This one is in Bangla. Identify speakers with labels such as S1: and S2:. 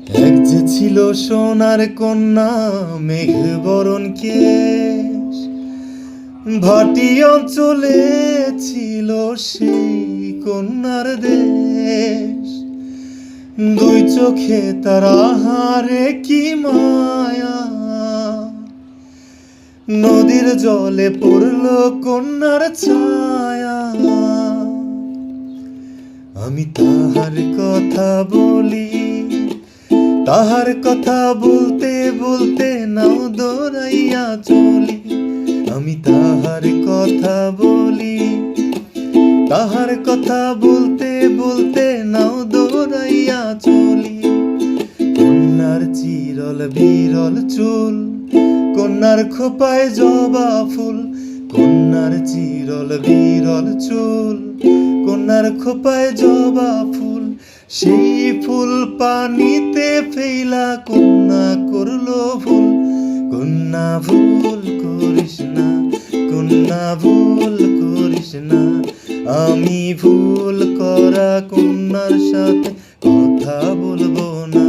S1: এক যে ছিল সোনার কন্যা, মেঘ বরণ কেশ, ভাটি অঞ্চলে ছিল সেই কন্যার দেশ। দুই চোখে তার আহারে কি মায়া, নদীর জলে পড়ল কন্যার ছায়া। আমি তাহার কথা বলি, তাহার কথা বলতে বলতে নাও দৌড়াইয়া চলি। আমি তাহার কথা বলি, তাহার কথা বলতে বলতে নাও দৌড়াইয়া চলি। কন্যার চিরল বিরল চুল, কন্যার খোপায় জবা ফুল। কন্যার চিরল বিরল চুল, কন্যার খোপায় জবা ফুল। সেই ফুল পানিতে ফেলা কন্যা করলো ভুল। কন্যা ভুল করিস না, কন্যা ভুল করিস না। আমি ভুল করা কন্যার সাথে কথা বলবো না।